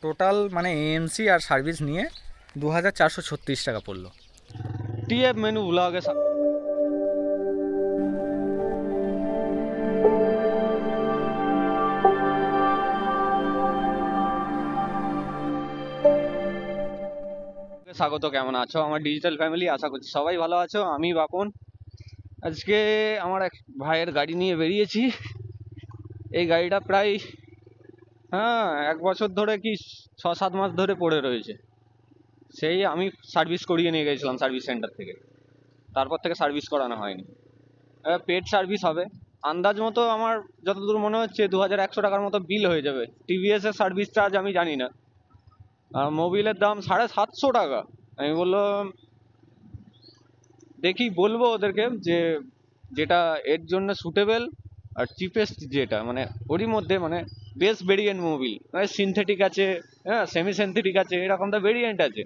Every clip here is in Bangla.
টোটাল মানে এএমসি আর সার্ভিস নিয়ে 2436 টাকা পড়লো। टीएफ मेनू ब्लॉग है স্বাগত। কেমন আছো আমার ডিজিটাল ফ্যামিলি? আশা করছি সবাই ভালো আছো। আমি বাপন। আজকে আমার এক ভাইয়ের গাড়ি নিয়ে বেরিয়েছি। এই গাড়িটা প্রায় 1 বছর ধরে কি 6-7 মাস ধরে পড়ে রয়েছে। সেই আমি সার্ভিস করিয়ে নিয়ে গেছিলাম সার্ভিস সেন্টার থেকে, তারপর থেকে সার্ভিস করানো হয়নি। পেড সার্ভিস হবে আন্দাজ মতো। আমার যতদূর মনে হচ্ছে 2100 টাকার মতো বিল হয়ে যাবে। টিভিএস এর সার্ভিস চার্জ আমি জানি না, আর মোবিলের দাম 750 টাকা। আমি বললাম দেখি, বলবো ওদেরকে যে যেটা এর জন্য সুটেবল আর চিপেস্ট, যেটা মানে ওরই মধ্যে মানে বেস ভেরিয়েন্ট মোবিল, মানে সিনথেটিক আছে, সেমি সিনথেটিক আছে, এরকম তো ভেরিয়েন্ট আছে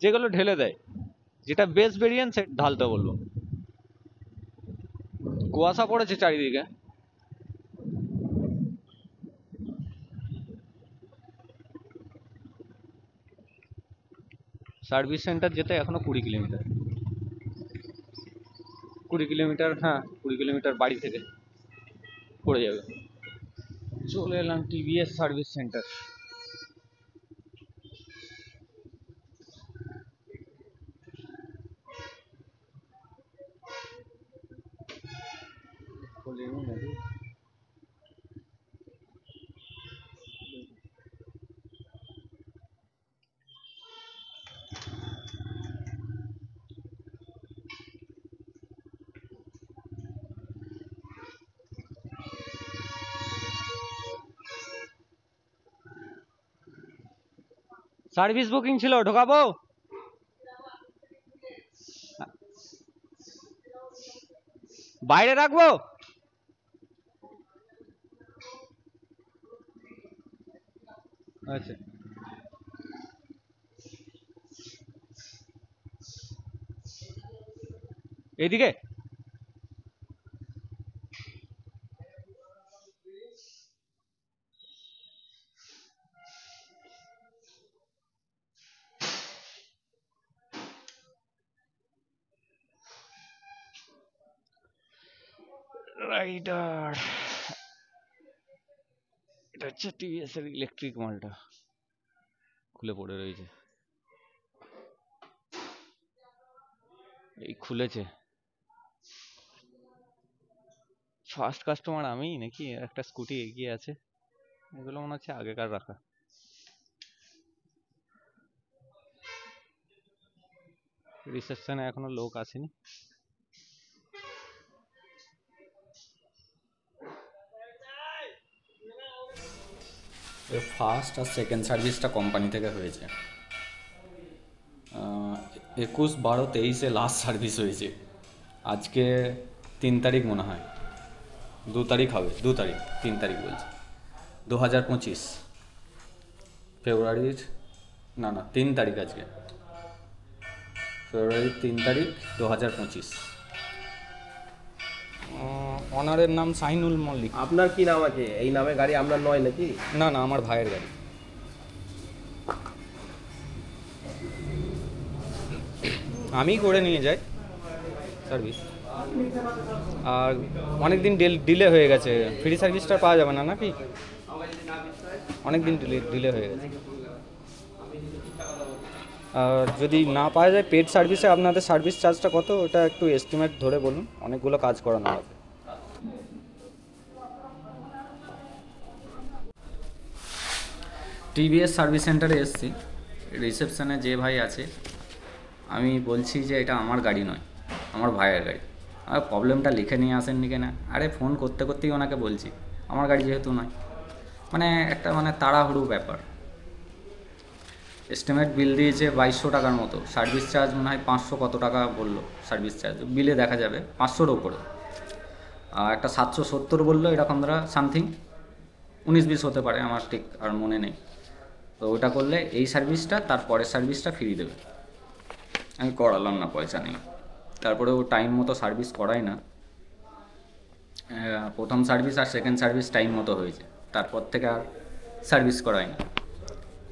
যেগুলো ঢেলে দেয়। যেটা বেস ভেরিয়েন্ট সেটা ঢালতে বলবো। কুয়াশা পড়েছে চারিদিকে। সার্ভিস সেন্টার যেতে এখনো 20 কিলোমিটার। 20 কিলোমিটার, 20 কিলোমিটার বাড়ি থেকে পড়ে যাবে। চলে এলাম TVS service centre. Service booking ছিল, ঢোকাবো? বাইরে রাখবো? আচ্ছা, এইদিকে। রাইডার, এটা হচ্ছে টিভিএস এর ইলেকট্রিক মালটা, খুলে পড়ে রয়েছে। এই খুলেছে। ফার্স্ট কাস্টমার আমি নাকি? একটা স্কুটি এগিয়ে আছে। এগুলো মনে হচ্ছে আগেকার রাখা। রিসেপশনে এখনো লোক আসেনি। এর ফার্স্ট আর সেকেন্ড সার্ভিসটা কোম্পানি থেকে হয়েছে। 21/12/23 লাস্ট সার্ভিস হয়েছে। আজকে 3 তারিখ মনে হয়, 2 তারিখ হবে, 2 তারিখ, 3 তারিখ বলছি, 2025 ফেব্রুয়ারির, না 3 তারিখ আজকে, ফেব্রুয়ারির 3 তারিখ 2025। অনারের নাম শাহিনুল মল্লিক। আপনার কি নাম আছে? এই নামে গাড়ি আপনার নয় নাকি? না না, আমার ভাইয়ের গাড়ি। আমি করে নিয়ে যাই সার্ভিস। আর অনেক দিন ডিলে হয়ে গেছে, ফ্রি সার্ভিসটা পাওয়া যাবে না নাকি? অনেক দিন ডিলে হয়ে গেছে। আর যদি না পাওয়া যায় পেড সার্ভিসে আপনাদের সার্ভিস চার্জটা কত, ওটা একটু এস্টিমেট ধরে বলুন, অনেকগুলো কাজ করানো হবে। টিভিএস সার্ভিস সেন্টারে এসেছি, রিসেপশনে যে ভাই আছে, আমি বলছি যে এটা আমার গাড়ি নয়, আমার ভাইয়ের গাড়ি। আর প্রবলেমটা লিখে নিয়ে আসেননি কেন? আরে ফোন করতে করতেই ওনাকে বলছি আমার গাড়ি যেহেতু নয়, মানে একটা মানে তাড়াহুড়ো ব্যাপার। এস্টিমেট বিল দিয়েছে 2200 টাকার মতো, সার্ভিস চার্জ মনে হয় 500 কত টাকা বললো সার্ভিস চার্জ, বিলে দেখা যাবে 500-র ওপরে। আর একটা 770 বললো, এরকম ধরা সামথিং 19-20 হতে পারে, আমার ঠিক আর মনে নেই। তো ওটা করলে এই সার্ভিসটা, তার পরের সার্ভিসটা ফ্রি দেবে। আমি করালাম না, পয়সা নেই। তারপরে ও টাইম মতো সার্ভিস করায় না। প্রথম সার্ভিস আর সেকেন্ড সার্ভিস টাইম মতো হয়েছে, তারপর থেকে আর সার্ভিস করায় না।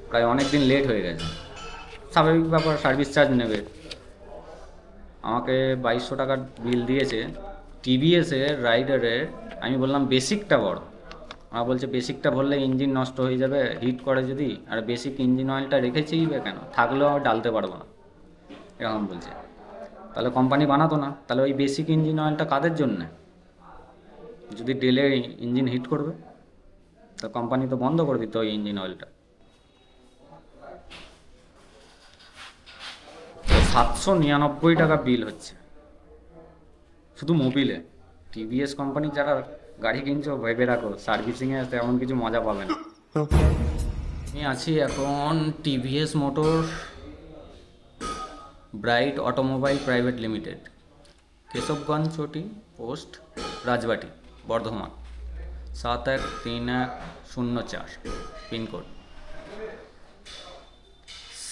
প্রায় অনেক দিন লেট হয়ে গেছে। স্বাভাবিক ব্যাপার, সার্ভিস চার্জ নেবে। আমাকে 2200 টাকার বিল দিয়েছে টিভিএসের রাইডারের। আমি বললাম বেসিকটা বড়, আমার বলছে বেসিকটা ভরলে ইঞ্জিন নষ্ট হয়ে যাবে, হিট করে যদি, আর বেসিক ইঞ্জিন অয়েলটা রেখেছিই বা কেন, থাকলেও আমি ডালতে পারবো না, এরকম বলছে। তাহলে কোম্পানি বানাতো না, তাহলে ওই বেসিক ইঞ্জিন অয়েলটা কাদের জন্য? যদি ডেলে ইঞ্জিন হিট করবে তো কোম্পানি তো বন্ধ করে দিত ওই ইঞ্জিন অয়েলটা। 799 টাকা বিল হচ্ছে শুধু মোবিলে। টিভিএস কোম্পানি যারা গাড়ি কিনছো ভেবে রাখো, সার্ভিসিংয়ে তেমন কিছু মজা পাবে না। আমি আছি এখন TVS motor bright automobile private limited, Keshabganj চটি পোস্ট, রাজবাটি, বর্ধমান 713104 পিনকোড।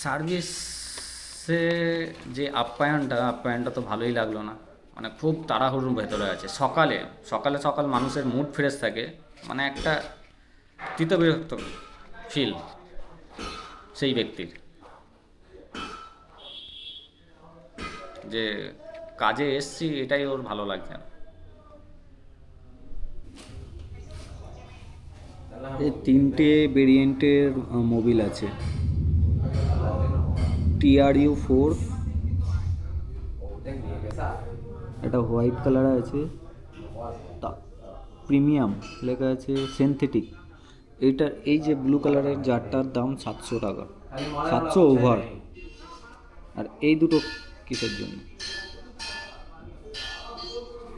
সার্ভিসে যে আপ্যায়নটা তো ভালোই লাগলো না। মানে খুব তাড়াহুড়োর ভেতরে আছে। সকাল মানুষের মুড ফ্রেশ থাকে, মানে একটা বিরক্ত ফিল সেই ব্যক্তির, যে কাজে এসছি এটাই ওর ভালো লাগছে না। এই 3টে ভেরিয়েন্টের মোবিল আছে। TRU4, এটা হোয়াইট কালার আছে, প্রিমিয়াম লেখা আছে, সিনথেটিক। এইটার এই যে ব্লু কালারের জারটার দাম 700 টাকা, 700 ওভার। আর এই দুটো কিসের জন্য?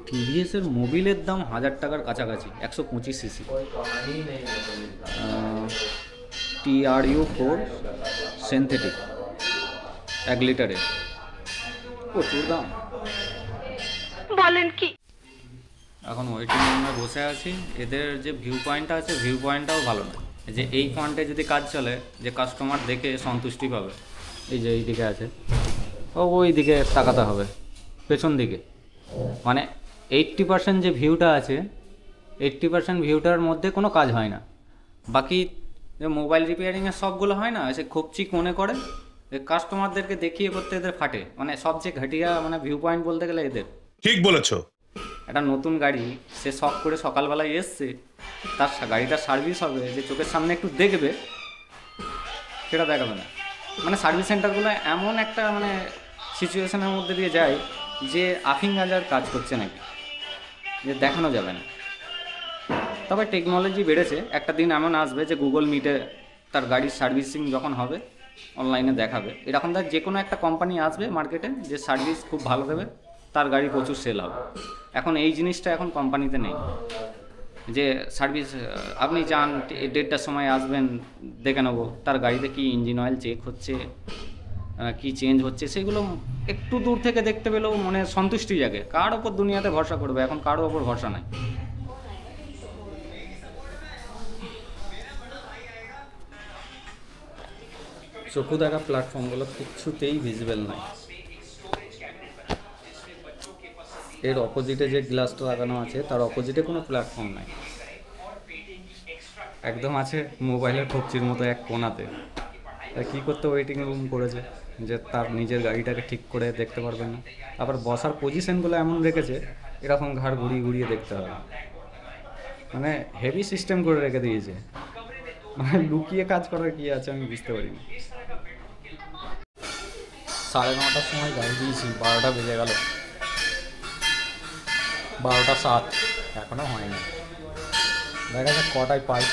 টিভিএসের মোবিলের দাম 1000 টাকার কাছাকাছি, 125 সিসি। TRU4 সিনথেটিক 1 লিটারের, প্রচুর দাম। বলেন কি? এখন ওয়েটিং রুমে বসে আছি। এদের যে ভিউ পয়েন্টটা আছে, ভিউ পয়েন্টটাও ভালো না। যে এই পয়েন্টে যদি কাজ চলে, যে কাস্টমার দেখে সন্তুষ্টি পাবে, এই যে এই দিকে আছে, ওই দিকে তাকাতে হবে, পেছন দিকে। মানে 80% যে ভিউটা আছে, 80% ভিউটার মধ্যে কোনো কাজ হয় না। বাকি যে মোবাইল রিপেয়ারিংয়ের সবগুলো হয় না, সে খুবচি কোণে করে কাস্টমারদেরকে দেখিয়ে করতে এদের ফাটে। মানে সবচেয়ে ঘাটিয়া মানে ভিউ পয়েন্ট বলতে গেলে এদের। ঠিক বলেছো। একটা নতুন গাড়ি সে শখ করে সকালবেলায় এসছে, তার গাড়িটা সার্ভিস হবে, যে চোখের সামনে একটু দেখবে, সেটা দেখাবে না। মানে সার্ভিস সেন্টারগুলো এমন একটা মানে সিচুয়েশনের মধ্যে দিয়ে যায় যে আফিং গাঁজার কাজ করছে নাকি, যে দেখানো যাবে না। তবে টেকনোলজি বেড়েছে, একটা দিন এমন আসবে যে গুগল মিটে তার গাড়ির সার্ভিসিং যখন হবে অনলাইনে দেখাবে। এরকম তার যে কোনো একটা কোম্পানি আসবে মার্কেটে যে সার্ভিস খুব ভালো দেবে, তার গাড়ি প্রচুর সেল হবে। এখন এই জিনিসটা এখন কোম্পানিতে নেই, যে সার্ভিস আপনি যান 1:30টার সময় আসবেন, দেখে নেবো তার গাড়িতে কি ইঞ্জিন অয়েল চেক হচ্ছে, কি চেঞ্জ হচ্ছে, সেগুলো একটু দূর থেকে দেখতে পেলেও মনে সন্তুষ্টি জাগে। কার ওপর দুনিয়াতে ভরসা করবে? এখন কারো ওপর ভরসা নাই। চক্ষু দেখা প্ল্যাটফর্মগুলো কিচ্ছুতেই ভিজিবল নাই। এর অপোজিটে যে গ্লাসটা লাগানো আছে তার অপোজিটে কোনো প্ল্যাটফর্ম নাই, একদম আছে মোবাইলের কবজির মতো এক কোণাতে। কী করতে ওয়েটিং রুম করেছে যে তার নিজের গাড়িটাকে ঠিক করে দেখতে পারবে না। আবার বসার পজিশনগুলো এমন রেখেছে এরকম ঘাড় ঘুরিয়ে ঘুরিয়ে দেখতে হবে। মানে হেভি সিস্টেম করে রেখে দিয়েছে, মানে লুকিয়ে কাজ করার কী আছে আমি বুঝতে পারিনি। 9:30টার সময় গাড়ি দিয়েছি, 12টা বেজে গেল, 12টা 7 এখনও হয়নি। দেখা যাক কটায় পাই।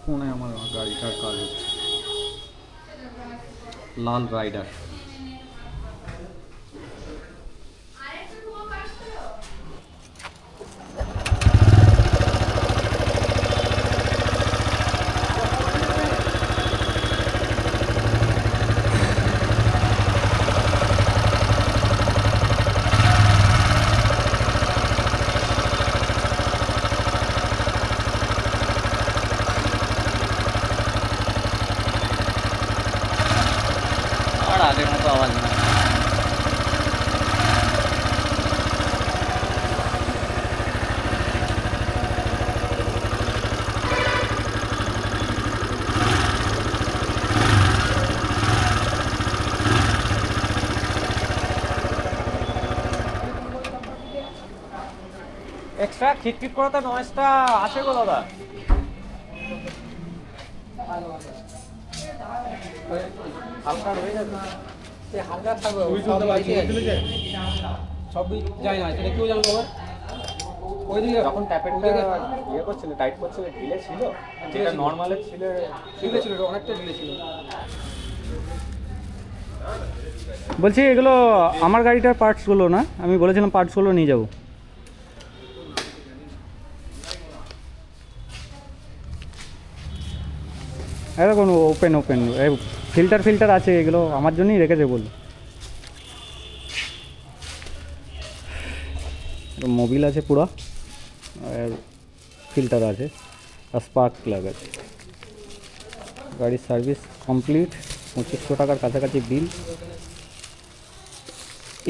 কোনে আমার গাড়িটার কাজ হচ্ছে, লাল রাইডার। আগের মতো আওয়াজ নেই। এক্সট্রা খিটখিট করাতে নয়েজটা আসে গো দাদা। হালকা হয়ে যাবে, সে হালকা থাকবে সব যায় না, সেটা কেউ জানবো আবার। ওইদিকে যখন ট্যাপেরটা ইয়ে করছিল, টাইট করছিল, ঢিলে ছিল, যেটা নর্মালের ছিল, ঢিলে ছিল, অনেকটা ঢিলে ছিল। বলছি এগুলো আমার গাড়িটার পার্টসগুলো না, আমি বলেছিলাম পার্টসগুলো নিয়ে যাব। এরকম ওপেন ওপেন ফিল্টার আছে, এগুলো আমার জন্যই রেখেছে বললো। মোবিল আছে পুরো, আর ফিল্টার আছে, আর স্পার্ক প্লাগ আছে। গাড়ির সার্ভিস কমপ্লিট, 2500 টাকার কাছাকাছি বিল।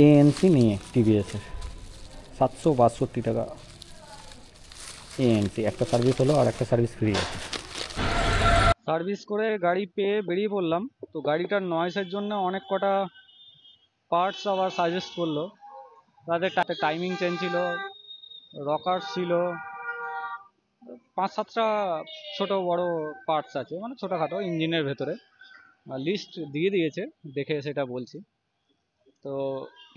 এএনসি নিয়ে টিভিএসের 762 টাকা এএনসি, একটা সার্ভিস হলো আর একটা সার্ভিস ফ্রি আছে। সার্ভিস করে গাড়ি পেয়ে বেরিয়ে পড়লাম। তো গাড়িটার নয়েসের জন্য অনেক কটা পার্টস আবার সাজেস্ট করলো। তাদের টাইমিং চেঞ্জ ছিল, রকার ছিল, 5-7টা ছোট বড় পার্টস আছে, মানে ছোটোখাটো ইঞ্জিনের ভেতরে। লিস্ট দিয়ে দিয়েছে, দেখে সেটা বলছি। তো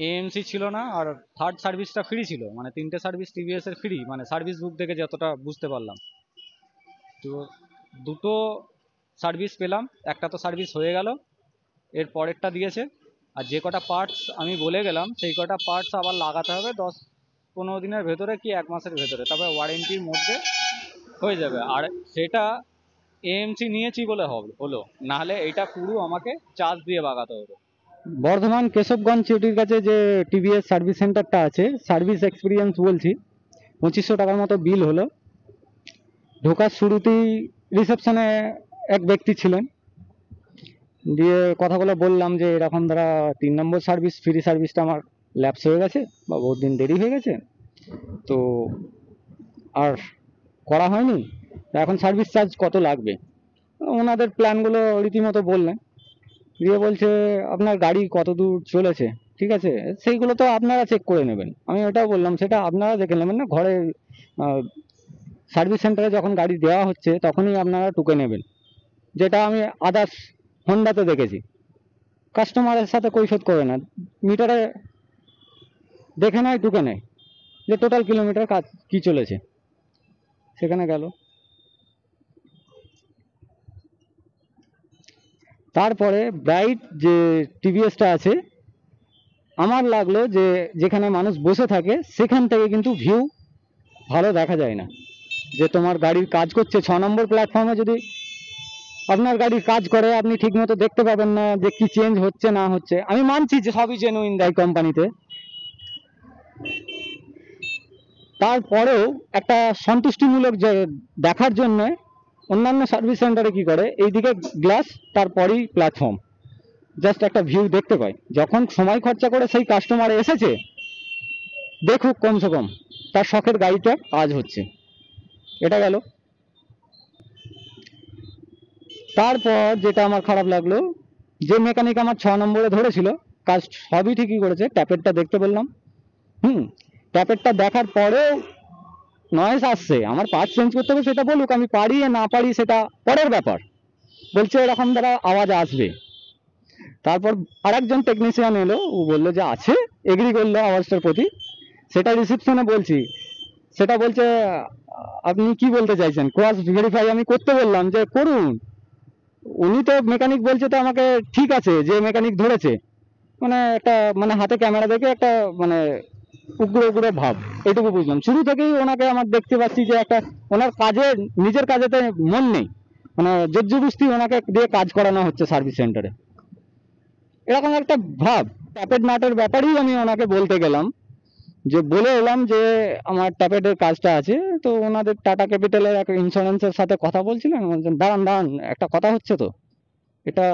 এএমসি ছিল না, আর থার্ড সার্ভিসটা ফ্রি ছিল, মানে 3টে সার্ভিস টিভিএসের ফ্রি, মানে সার্ভিস বুক থেকে যতটা বুঝতে পারলাম। তো দুটো সার্ভিস পেলাম, একটা তো সার্ভিস হয়ে গেল, এর পরেরটা দিয়েছে। আর যে কটা পার্টস আমি বলে গেলাম, সেই কটা পার্টস আবার লাগাতে হবে 10-15 দিনের ভেতরে কি 1 মাসের ভেতরে, তবে ওয়ারেন্টির মধ্যে হয়ে যাবে। আর সেটা এএমসি নিয়েছি বলে হলো, নাহলে এটা পুরো আমাকে চার্জ দিয়ে বাগাতে হবে। বর্ধমান কেশবগঞ্জ সিটির কাছে যে টিভিএস সার্ভিস সেন্টারটা আছে, সার্ভিস এক্সপিরিয়েন্স বলছি, 2500 টাকার মতো বিল হলো। ঢোকার শুরুতেই রিসেপশনে এক ব্যক্তি ছিলেন, দিয়ে কথাগুলো বললাম যে এরকম দ্বারা 3 নম্বর সার্ভিস ফ্রি সার্ভিসটা আমার ল্যাপস হয়ে গেছে বা বহুত দিন দেরি হয়ে গেছে, তো আর করা হয়নি, তো এখন সার্ভিস চার্জ কত লাগবে। ওনাদের প্ল্যানগুলো রীতিমতো বললেন, দিয়ে বলছে আপনার গাড়ি কত দূর চলেছে, ঠিক আছে সেইগুলো তো আপনারা চেক করে নেবেন। আমি ওটাও বললাম সেটা আপনারা দেখে নেবেন না, ঘরে সার্ভিস সেন্টারে যখন গাড়ি দেওয়া হচ্ছে তখনই আপনারা টুকে নেবেন, যেটা আমি আদার্স হোন্ডাতে দেখেছি। কাস্টমারের সাথে কৈফিয়ত করে না, মিটারে দেখে নেয়, টুকে নেয় যে টোটাল কিলোমিটার কাজ কি চলেছে। সেখানে গেল, তারপরে ব্রাইট যে টিভিএসটা আছে, আমার লাগলো যে যেখানে মানুষ বসে থাকে সেখান থেকে কিন্তু ভিউ ভালো দেখা যায় না। যে তোমার গাড়ির কাজ করছে 6 নম্বর প্ল্যাটফর্মে, যদি আপনার গাড়ির কাজ করে আপনি ঠিকমতো দেখতে পাবেন না যে কি চেঞ্জ হচ্ছে না হচ্ছে। আমি মানছি যে সবই জেনুইন দেয় কোম্পানিতে, তারপরেও একটা সন্তুষ্টিমূলক যে দেখার জন্য অন্যান্য সার্ভিস সেন্টারে কি করে, এইদিকে গ্লাস তারপরেই প্ল্যাটফর্ম, জাস্ট একটা ভিউ দেখতে পাই। যখন সময় খরচা করে সেই কাস্টমার এসেছে, দেখুক কমসে কম তার শখের গাড়িটা কাজ হচ্ছে। এটা গেল। তারপর যেটা আমার খারাপ লাগলো, যে মেকানিক আমার 6 নম্বরে ধরেছিল, কাজ সবই ঠিকই করেছে, ট্যাপেরটা দেখতে বললাম, ট্যাপেরটা দেখার পরেও নয়েজ আসছে। আমার পার্ট চেঞ্জ করতে হবে সেটা বলুক, আমি পারি না পারি সেটা পরের ব্যাপার, বলছে এরকম দ্বারা আওয়াজ আসবে। তারপর আরেকজন টেকনিশিয়ান এলো, ও বললো যে আছে, এগ্রি করলো আওয়াজটার প্রতি। সেটা রিসেপশনে বলছি, সেটা বলছে আপনি কি বলতে চাইছেন, ক্রস ভেরিফাই আমি করতে বললাম যে করুন। উনি তো মেকানিক বলছে তো আমাকে ঠিক আছে, যে মেকানিক ধরেছে, মানে একটা মানে হাতে ক্যামেরা দেখে একটা মানে উগ্র উগ্র ভাব, এটুকু বুঝলাম। শুরু থেকেই ওনাকে আমার দেখতে পাচ্ছি যে একটা ওনার কাজে, নিজের কাজেতে মন নেই, মানে জোরজবস্তি ওনাকে দিয়ে কাজ করানো হচ্ছে সার্ভিস সেন্টারে, এরকম একটা ভাব। ট্যাপেড নাটের ব্যাপারেই আমি ওনাকে বলতে গেলাম, যে বলে এলাম যে আমার ট্যাপেডের কাজটা আছে, তো ওনাদের টাটা ক্যাপিটালের একটা ইন্স্যুরেন্সের সাথে কথা বলছিলেন, বলছেন দাঁড়ান দাঁড়ান একটা কথা হচ্ছে তো, এটা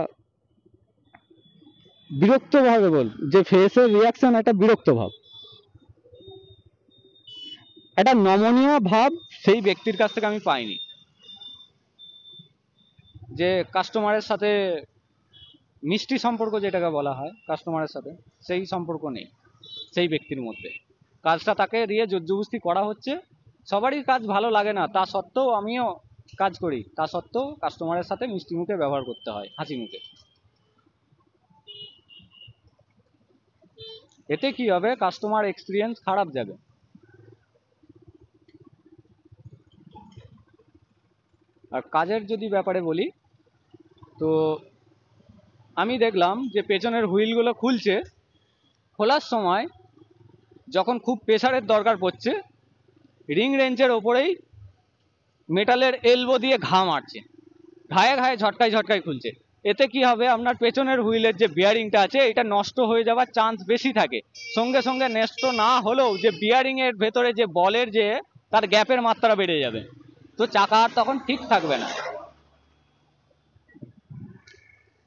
বিরক্ত ভাবে যে ফেসের রিয়াকশন একটা বিরক্ত ভাব, একটা নমনীয় ভাব সেই ব্যক্তির কাছ থেকে আমি পাইনি। যে কাস্টমারের সাথে মিষ্টি সম্পর্ক যেটাকে বলা হয় কাস্টমারের সাথে, সেই সম্পর্ক নেই সেই ব্যক্তির মধ্যে। কাজটা তাকে দিয়ে জোরজবস্তি করা হচ্ছে, সবারই কাজ ভালো লাগে না, তা সত্ত্বেও আমিও কাজ করি, তা সত্ত্বেও কাস্টমারের সাথে মিষ্টি মুখে ব্যবহার করতে হয়, হাসি মুখে। এতে কি হবে, কাস্টমার এক্সপিরিয়েন্স খারাপ যাবে। আর কাজের যদি ব্যাপারে বলি, তো আমি দেখলাম যে পেছনের হুইলগুলো খুলছে, খোলার সময় যখন খুব প্রেসারের দরকার পড়ছে, রিং রেঞ্চের ওপরেই মেটালের এলবো দিয়ে ঘা মারছে, ঘায়ে ঘায়ে ঝটকায় ঝটকায় খুলছে। এতে কি হবে, আপনার পেছনের হুইলের যে বিয়ারিংটা আছে এটা নষ্ট হয়ে যাওয়ার চান্স বেশি থাকে। সঙ্গে সঙ্গে নষ্ট না হলেও যে বিয়ারিংয়ের ভেতরে যে বলের যে তার গ্যাপের মাত্রা বেড়ে যাবে, তো চাকা আর তখন ঠিক থাকবে না।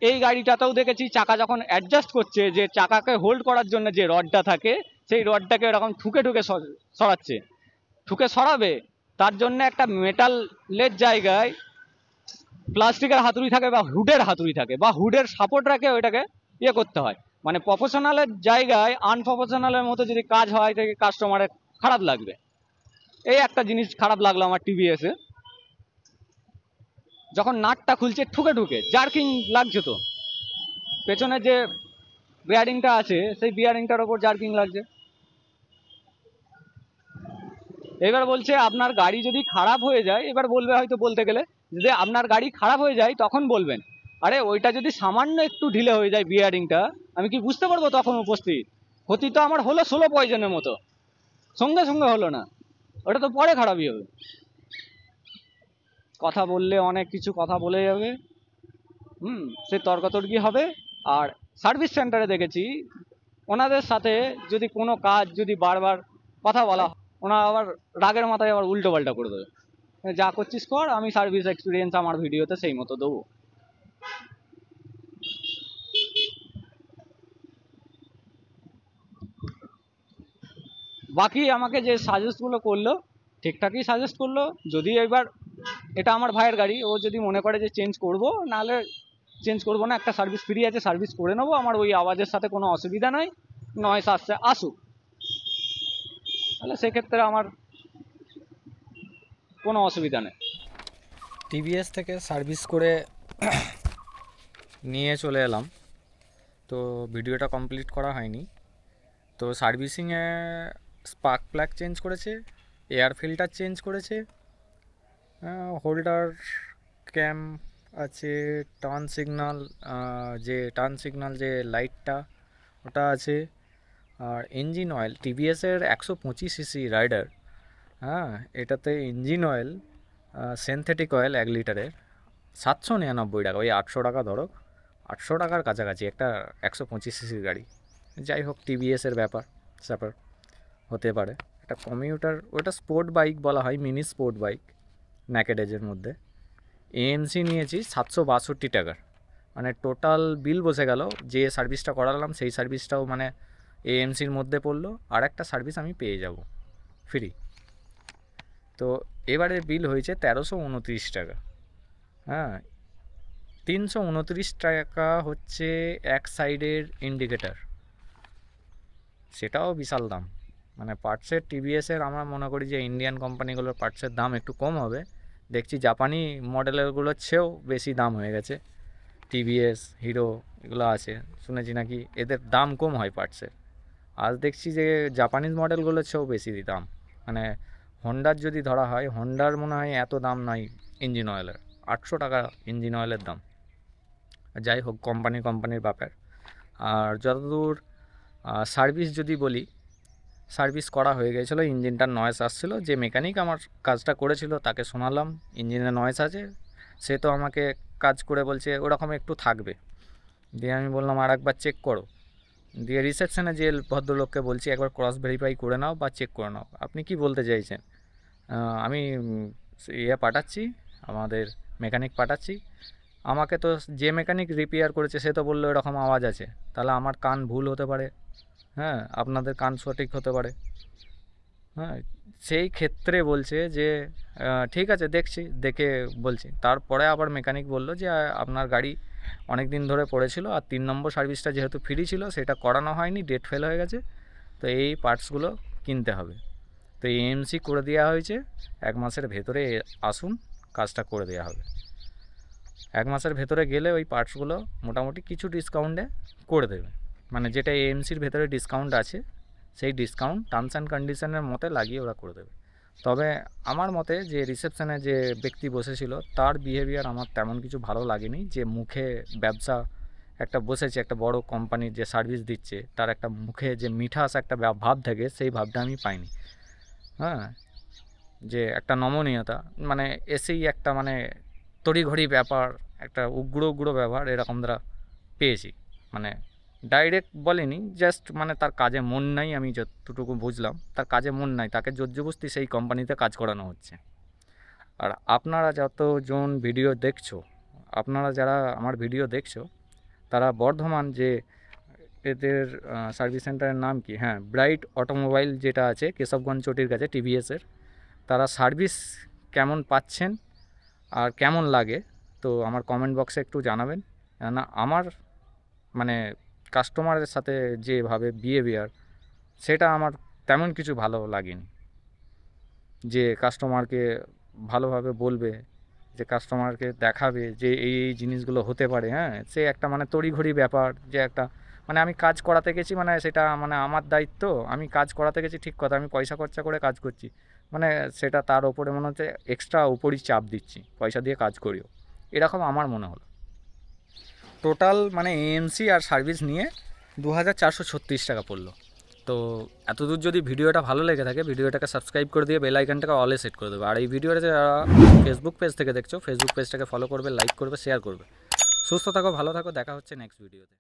এই গাড়িটাতেও দেখেছি চাকা যখন অ্যাডজাস্ট করছে, যে চাকাকে হোল্ড করার জন্য যে রডটা থাকে সেই রডটাকে এরকম ঠুকে ঠুকে সরাচ্ছে, ঠুকে সরাবে তার জন্য একটা মেটালের জায়গায় প্লাস্টিকের হাতুড়ি থাকে বা হুডের হাতুড়ি থাকে বা হুডের সাপোর্ট রাখে ওইটাকে ইয়ে করতে হয়। মানে প্রফেশনালের জায়গায় আনপ্রফেশনালের মতো যদি কাজ হয় তাকে কাস্টমারের খারাপ লাগবে। এই একটা জিনিস খারাপ লাগলো আমার টিভিএসে, যখন নাটটা খুলছে ঠুকে ঠুকে জার্কিং লাগছে, তো পেছনে যে বিয়ারিংটা আছে সেই বিয়ারিংটার ওপর জার্কিং লাগছে। এবার বলছে আপনার গাড়ি যদি খারাপ হয়ে যায়, এবার বলবে হয়তো বলতে গেলে যদি আপনার গাড়ি খারাপ হয়ে যায় তখন বলবেন, আরে ওইটা যদি সামান্য একটু ঢিলে হয়ে যায় বিয়ারিংটা, আমি কি বুঝতে পারবো তখন উপস্থিত? ক্ষতি তো আমার হলো স্লো পয়জনের মতো, সঙ্গে সঙ্গে হলো না, ওটা তো পরে খারাপই হবে। কথা বললে অনেক কিছু কথা বলে যাবে, সে তর্কাতর্কি হবে। আর সার্ভিস সেন্টারে দেখেছি ওনাদের সাথে যদি কোনো কাজ যদি বারবার কথা বলা হয়, ওনারা আবার রাগের মাথায় আবার উল্টো পাল্টা করে দেবে, যা করছিস কর, আমি সার্ভিস এক্সপিরিয়েন্স আমার ভিডিওতে সেই মতো দেবো। বাকি আমাকে যে সাজেস্টগুলো করলো ঠিকঠাকই সাজেস্ট করলো। যদি এবার এটা আমার ভাইয়ের গাড়ি, ও যদি মনে করে যে চেঞ্জ করবো, নাহলে চেঞ্জ করবো না, একটা সার্ভিস ফ্রি আছে, সার্ভিস করে নেবো, আমার ওই আওয়াজের সাথে কোনো অসুবিধা নাই, নয়েস আসছে আসুক, তাহলে সেক্ষেত্রে আমার কোনো অসুবিধা নেই। টিভিএস থেকে সার্ভিস করে নিয়ে চলে এলাম, তো ভিডিওটা কমপ্লিট করা হয়নি। তো সার্ভিসিংয়ে স্পার্ক প্লাগ চেঞ্জ করেছে, এয়ার ফিল্টার চেঞ্জ করেছে, হোল্ডার ক্যাম আছে, টার্ন সিগন্যাল যে লাইটটা ওটা আছে, আর ইঞ্জিন অয়েল টিভিএসের 125 সিসি রাইডার, হ্যাঁ এটাতে ইঞ্জিন অয়েল সিনথেটিক অয়েল 1 লিটারের 799 টাকা, ওই 800 টাকা ধরো, 800 টাকার কাছাকাছি একটা 125 সিসির গাড়ি। যাই হোক টিভিএসের ব্যাপার স্যাপার হতে পারে। একটা কমিউটার, ওটা স্পোর্ট বাইক বলা হয়, মিনি স্পোর্ট বাইক ন্যাকেডেজের মধ্যে। এএমসি নিয়েছি 762 টাকার, মানে টোটাল বিল বসে গেল, যে সার্ভিসটা করালাম সেই সার্ভিসটাও মানে এএমসির মধ্যে পড়লো, আর একটা সার্ভিস আমি পেয়ে যাব ফ্রি। তো এবারে বিল হয়েছে 1329 টাকা, হ্যাঁ 329 টাকা হচ্ছে এক সাইডের ইন্ডিকেটার, সেটাও বিশাল দাম। মানে পার্টসের টিভিএসের আমরা মনে করি যে ইন্ডিয়ান কোম্পানিগুলোর পার্টসের দাম একটু কম হবে, দেখছি জাপানি মডেলেরগুলোর চেয়েও বেশি দাম হয়ে গেছে। টিভিএস, হিরো এগুলো আছে, শুনেছি নাকি এদের দাম কম হয় পার্টসের, আজ দেখছি যে জাপানিজ মডেলগুলোর চেয়েও বেশি দাম। মানে হন্ডার যদি ধরা হয়, হন্ডার মনে হয় এত দাম নয় ইঞ্জিন অয়েলের, 800 টাকা ইঞ্জিন অয়েলের দাম। যাই হোক কোম্পানির ব্যাপার। আর যতদূর সার্ভিস যদি বলি, সার্ভিস করা হয়ে গিয়েছিলো, ইঞ্জিনটার নয়েজ আসছিলো, যে মেকানিক আমার কাজটা করেছিল তাকে শোনালাম ইঞ্জিনের নয়েজ আছে, সে তো আমাকে কাজ করে বলছে ওরকম একটু থাকবে। দিয়ে আমি বললাম আর একবার চেক করো, দিয়ে রিসেপশনে যে ভদ্রলোককে বলছি একবার ক্রস ভেরিফাই করে নাও বা চেক করে নাও, আপনি কি বলতে চাইছেন? আমি পাঠাচ্ছি, আমাদের মেকানিক পাঠাচ্ছি, আমাকে তো যে মেকানিক রিপেয়ার করেছে সে তো বললো এরকম আওয়াজ আছে, তাহলে আমার কান ভুল হতে পারে, হ্যাঁ, আপনাদের কান সঠিক হতে পারে। হ্যাঁ, সেই ক্ষেত্রে বলছে যে ঠিক আছে দেখছি, দেখে বলছি। তারপরে আবার মেকানিক বলল যে আপনার গাড়ি অনেক দিন ধরে পড়েছিল, আর 3 নম্বর সার্ভিসটা যেহেতু ফ্রি ছিল সেটা করানো হয়নি, ডেট ফেল হয়ে গেছে, তো এই পার্টসগুলো কিনতে হবে। তো এএমসি করে দেওয়া হয়েছে, 1 মাসের ভেতরে আসুন, কাজটা করে দেওয়া হবে। 1 মাসের ভেতরে গেলে ওই পার্টসগুলো মোটামুটি কিছু ডিসকাউন্টে করে দেবে, মানে যেটা এএমসির ভেতরে ডিসকাউন্ট আছে সেই ডিসকাউন্ট টার্মস অ্যান্ড কন্ডিশনের মতে লাগিয়ে ওরা করে দেবে। তবে আমার মতে যে রিসেপশনে যে ব্যক্তি বসেছিল তার বিহেভিয়ার আমার তেমন কিছু ভালো লাগেনি, যে মুখে ব্যবসা একটা বসেছে, একটা বড় কোম্পানির যে সার্ভিস দিচ্ছে তার একটা মুখে যে মিঠাস একটা ভাব থাকে সেই ভাবটা আমি পাইনি। হ্যাঁ, যে একটা নমনীয়তা, মানে এসেই একটা মানে তড়িঘড়ি ব্যাপার, একটা উগ্র উগ্র ব্যাপার এরকম দ্বারা পেয়েছি। মানে ডাইরেক্ট বলেনি, জাস্ট মানে তার কাজে মন নাই, আমি যতটুকু বুঝলাম তার কাজে মন নাই, তাকে জোরজবস্তি সেই কোম্পানিতে কাজ করানো হচ্ছে। আর আপনারা যতজন ভিডিও দেখছো, আপনারা যারা আমার ভিডিও দেখছো তারা বর্ধমান যে এদের সার্ভিস সেন্টারের নাম কি, হ্যাঁ ব্রাইট অটোমোবাইল যেটা আছে কেশবগঞ্জ চটির কাছে টিভিএসের, তারা সার্ভিস কেমন পাচ্ছেন আর কেমন লাগে তো আমার কমেন্ট বক্সে একটু জানাবেন। কেননা আমার মানে কাস্টমারের সাথে যেভাবে বিহেভিয়ার সেটা আমার তেমন কিছু ভালো লাগেনি, যে কাস্টমারকে ভালোভাবে বলবে, যে কাস্টমারকে দেখাবে যে এই এই জিনিসগুলো হতে পারে। হ্যাঁ, সে একটা মানে তড়িঘড়ি ব্যাপার, যে একটা মানে আমি কাজ করাতে গেছি, মানে সেটা মানে আমার দায়িত্ব, আমি কাজ করাতে গেছি ঠিক কথা, আমি পয়সা খরচা করে কাজ করছি, মানে সেটা তার ওপরে মনে হচ্ছে এক্সট্রা উপরই চাপ দিচ্ছি, পয়সা দিয়ে কাজ করিও, এরকম আমার মনে হলো। টোটাল মানে এএমসি আর সার্ভিস নিয়ে 2436 টাকা পড়লো। তো এতদূর যদি ভিডিওটা ভালো লেগে থাকে ভিডিওটাকে সাবস্ক্রাইব করে দিয়ে বেল আইকনটাকে অলে সেট করে দেবে। আর এই ভিডিওটা যারা ফেসবুক পেজ থেকে দেখছো ফেসবুক পেজটাকে ফলো করবে, লাইক করবে, শেয়ার করবে। সুস্থ থাকো, ভালো থাকো, দেখা হচ্ছে নেক্সট ভিডিওতে।